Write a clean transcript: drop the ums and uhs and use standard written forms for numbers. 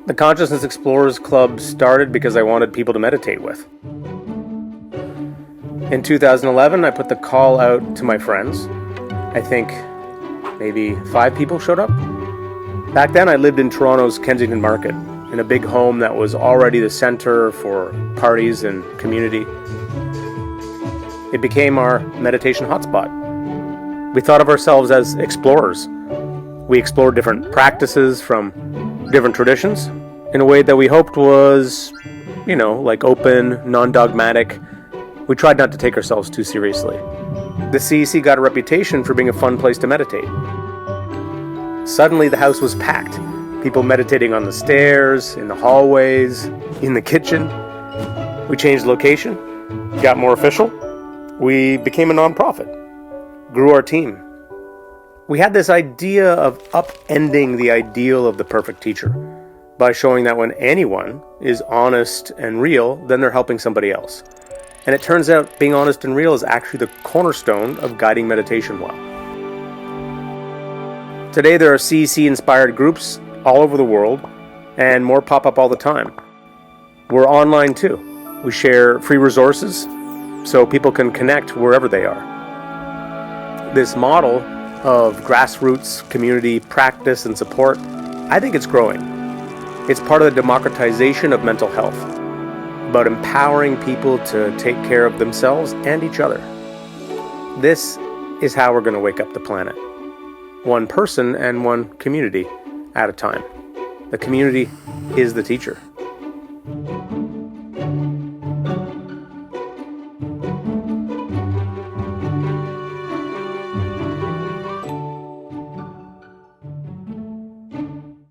The Consciousness Explorers Club started because I wanted people to meditate with. In 2011, I put the call out to my friends. I think maybe 5 people showed up. Back then, I lived in Toronto's Kensington Market, in a big home that was already the center for parties and community. It became our meditation hotspot. We thought of ourselves as explorers. We explored different practices from different traditions in a way that we hoped was, like open, non-dogmatic. We tried not to take ourselves too seriously. The CEC got a reputation for being a fun place to meditate. Suddenly the house was packed. People meditating on the stairs, in the hallways, in the kitchen. We changed location, got more official. We became a nonprofit, grew our team. We had this idea of upending the ideal of the perfect teacher by showing that when anyone is honest and real, then they're helping somebody else. And it turns out being honest and real is actually the cornerstone of guiding meditation well. Today there are CEC-inspired groups all over the world, and more pop up all the time. We're online too. We share free resources so people can connect wherever they are. This model of grassroots community practice and support, I think it's growing. It's part of the democratization of mental health, about empowering people to take care of themselves and each other. This is how we're going to wake up the planet. One person and one community at a time. The community is the teacher.